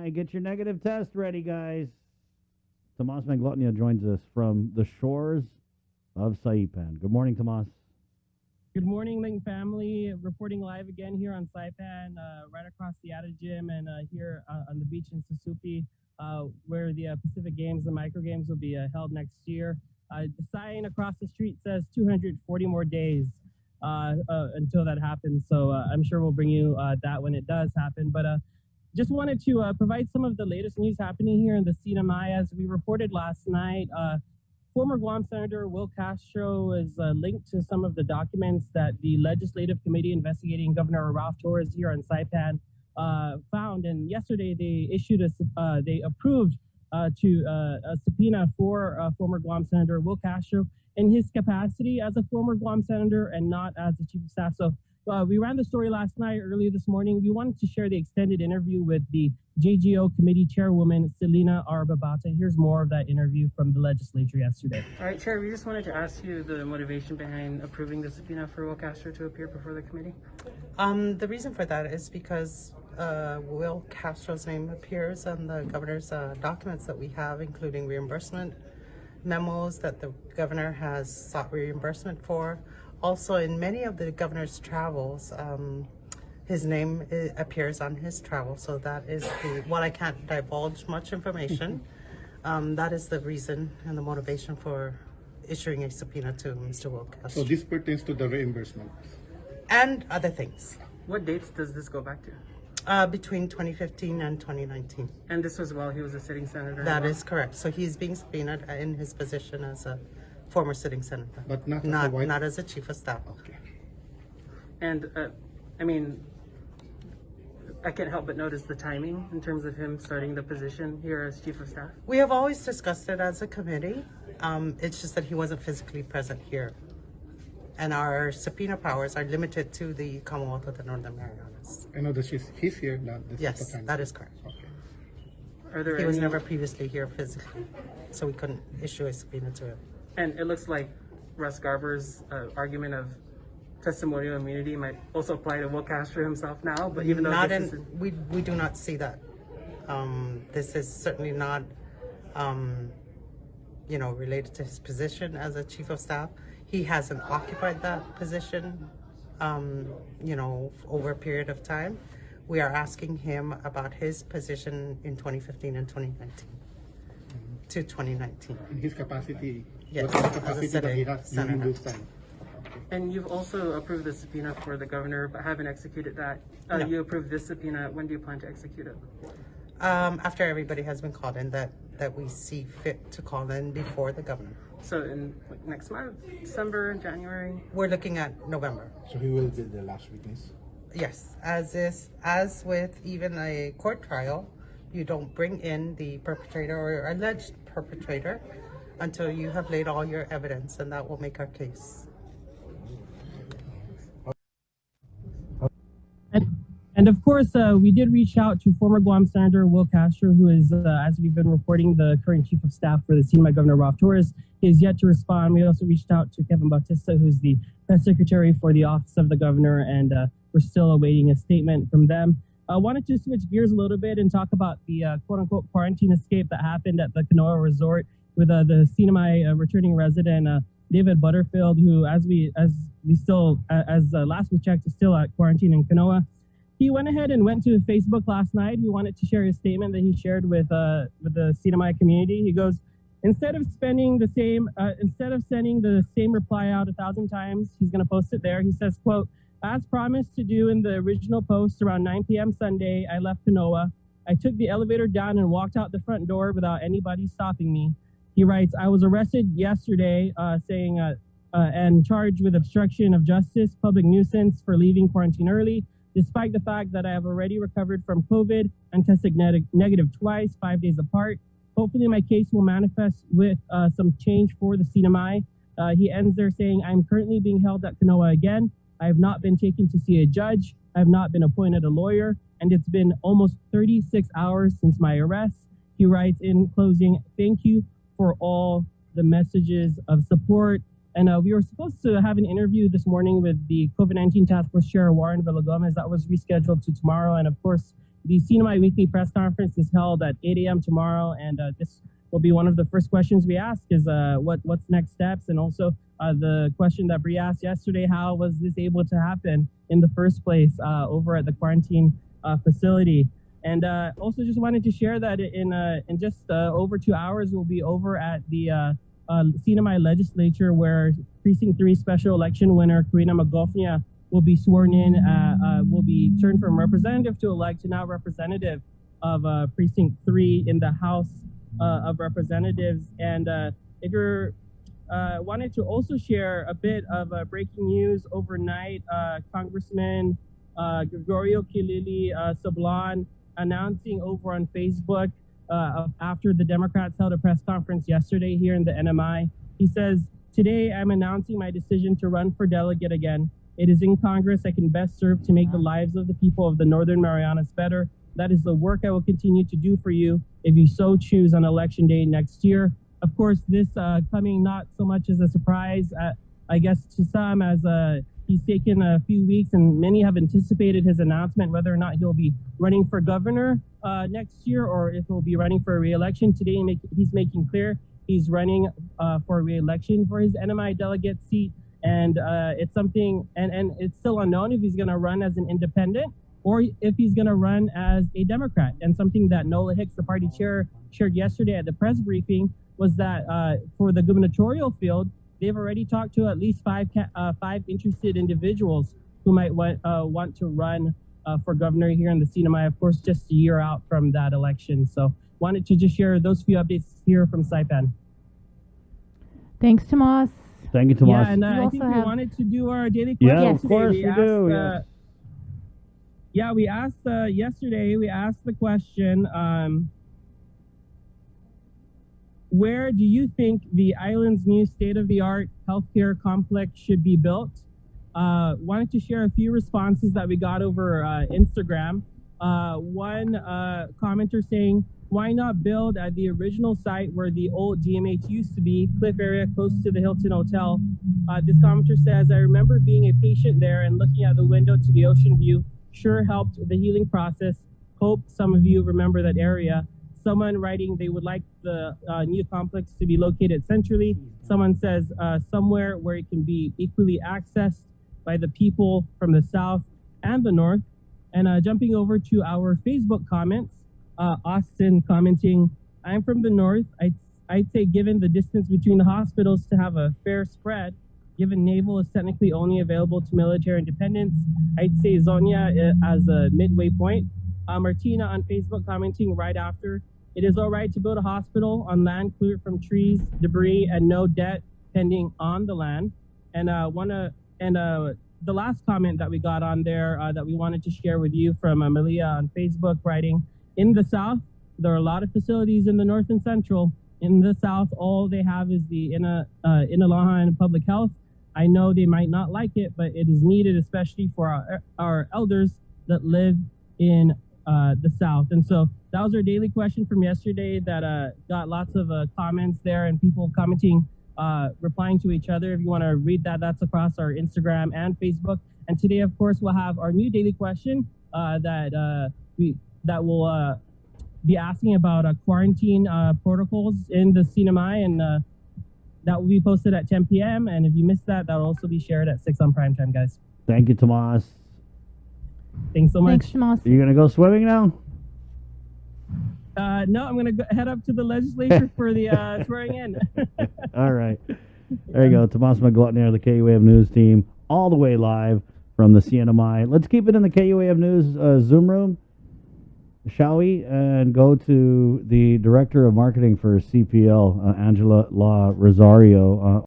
CNMI. Get your negative test ready, guys. Tomas Manglona joins us from the shores of Saipan. Good morning, Tomas. Good morning, Ling family. Reporting live again here on Saipan, right across the Ada Gym, and here on the beach in Susupi, where the Pacific Games and Micro Games will be held next year. The sign across the street says 240 more days until that happens. So I'm sure we'll bring you that when it does happen. But just wanted to provide some of the latest news happening here in the CNMI. As we reported last night, former Guam Senator Will Castro is linked to some of the documents that the Legislative Committee investigating Governor Ralph Torres here on Saipan found. And yesterday they issued they approved a subpoena for former Guam Senator Will Castro in his capacity as a former Guam Senator and not as the Chief of Staff. So we ran the story last night, earlier this morning. We wanted to share the extended interview with the JGO Committee Chairwoman, Selena Arbabata. Here's more of that interview from the legislature yesterday. All right, Chair, we just wanted to ask you the motivation behind approving the subpoena for Will Castro to appear before the committee. The reason for that is because Will Castro's name appears on the governor's documents that we have, including reimbursement memos that the governor has sought reimbursement for. Also, in many of the governor's travels, his name appears on his travel. So that is while I can't divulge much information, that is the reason and the motivation for issuing a subpoena to Mr. Will Castro. So this pertains to the reimbursement? And other things. What dates does this go back to? Between 2015 and 2019. And this was while he was a sitting senator? That is correct. So he's being subpoenaed in his position as a former sitting senator. But not as a chief of staff. Okay. And I mean, I can't help but notice the timing in terms of him starting the position here as chief of staff. We have always discussed it as a committee. It's just that he wasn't physically present here. And our subpoena powers are limited to the Commonwealth of the Northern Marianas. I know that he's here now. Yes, that is correct. Okay. He was never previously here physically, so we couldn't issue a subpoena to him. And it looks like Russ Garber's argument of testimonial immunity might also apply to Will Castro himself now, but even though we do not see that. This is certainly not related to his position as a chief of staff. He hasn't occupied that position over a period of time. We are asking him about his position in 2015 and 2019 to 2019. In his capacity, yes, what's the capacity that he has during senator. those time? And you've also approved the subpoena for the governor, but haven't executed that. No. You approved this subpoena. When do you plan to execute it? After everybody has been called in that we see fit to call in before the governor. So in next month, December, January? We're looking at November. So he will be the last witness? Yes, as with even a court trial, you don't bring in the perpetrator or alleged perpetrator until you have laid all your evidence, and that will make our case. And of course, we did reach out to former Guam Senator Will Castro, who is, as we've been reporting, the current chief of staff for the CNMI Governor Ralph Torres. He has yet to respond. We also reached out to Kevin Bautista, who's the press secretary for the office of the governor, and we're still awaiting a statement from them. I wanted to switch gears a little bit and talk about the quote-unquote quarantine escape that happened at the Kanoa Resort with the CNMI returning resident, David Butterfield, who, as last we checked, is still at quarantine in Kanoa. He went ahead and went to Facebook last night. He wanted to share his statement that he shared with the CNMI community. He goes, instead of sending the same reply out 1,000 times, he's going to post it there. He says, quote, as promised to do in the original post around 9 p.m. Sunday, I left Kanoa. I took the elevator down and walked out the front door without anybody stopping me. He writes, I was arrested yesterday and charged with obstruction of justice, public nuisance for leaving quarantine early, despite the fact that I have already recovered from COVID and tested negative twice, 5 days apart. Hopefully my case will manifest with some change for the CNMI. He ends there saying, I'm currently being held at Kanoa again. I have not been taken to see a judge. I have not been appointed a lawyer. And it's been almost 36 hours since my arrest. He writes in closing, thank you for all the messages of support. And we were supposed to have an interview this morning with the COVID-19 Task Force Chair, Warren Villagomez. That was rescheduled to tomorrow. And of course, the CNMI weekly press conference is held at 8 a.m. tomorrow, and this will be one of the first questions we ask is what's next steps, and also the question that Bree asked yesterday, how was this able to happen in the first place over at the quarantine facility? And also just wanted to share that in just over 2 hours, we'll be over at the CNMI legislature, where Precinct 3 special election winner Karina Magofnia will be sworn in, will be turned from representative to elect to now representative of Precinct 3 in the House of Representatives. And if you're wanted to also share a bit of breaking news overnight, Congressman Gregorio Kilili Sablan announcing over on Facebook after the Democrats held a press conference yesterday here in the NMI. He says, "Today I'm announcing my decision to run for delegate again. It is in Congress I can best serve to make the lives of the people of the Northern Marianas better. That is the work I will continue to do for you if you so choose on election day next year." Of course, this coming not so much as a surprise, I guess, to some, as he's taken a few weeks and many have anticipated his announcement, whether or not he'll be running for governor next year or if he'll be running for re-election. Today, he's making clear he's running for re-election for his NMI delegate seat. And it's something, and it's still unknown if he's going to run as an independent or if he's going to run as a Democrat. And something that Nola Hicks, the party chair, shared yesterday at the press briefing was that for the gubernatorial field, they've already talked to at least five interested individuals who might want to run for governor here in the CNMI, of course, just a year out from that election. So wanted to just share those few updates here from Saipan. Thanks, Tomas. Thank you, Tomas. Yeah, and I think we wanted to do our daily question Yeah, of today. course we we asked, do. Yes. Yeah, we asked yesterday, we asked the question, where do you think the island's new state-of-the-art healthcare complex should be built? Wanted to share a few responses that we got over Instagram. One commenter saying, why not build at the original site where the old DMH used to be, Cliff area close to the Hilton Hotel? This commenter says, I remember being a patient there and looking out the window to the ocean view sure helped the healing process. Hope some of you remember that area. Someone writing they would like the new complex to be located centrally. Someone says somewhere where it can be equally accessed by the people from the south and the north. And jumping over to our Facebook comments, Austin commenting, I'm from the north. I'd say given the distance between the hospitals to have a fair spread, given naval is technically only available to military independence, I'd say Zonia as a midway point. Martina on Facebook commenting right after, it is all right to build a hospital on land cleared from trees, debris, and no debt pending on the land. And the last comment that we got on there that we wanted to share with you from Malia on Facebook writing, in the south, there are a lot of facilities in the north and central. In the south, all they have is the Inalaha and public health. I know they might not like it, but it is needed, especially for our elders that live in the south. And so that was our daily question from yesterday that got lots of comments there and people commenting, replying to each other. If you want to read that, that's across our Instagram and Facebook. And today, of course, we'll have our new daily question that will be asking about quarantine protocols in the CNMI, and that will be posted at 10 p.m. And if you missed that, that will also be shared at 6 on primetime, guys. Thank you, Tomas. Thanks so much. Thanks, Tomas. Are you going to go swimming now? No, I'm going to head up to the legislature for the swearing in. All right. There you go. Tomas Manglona, the KUAF News team, all the way live from the CNMI. Let's keep it in the KUAF News Zoom room, shall we? And go to the Director of Marketing for CPL, Angela La Rosario.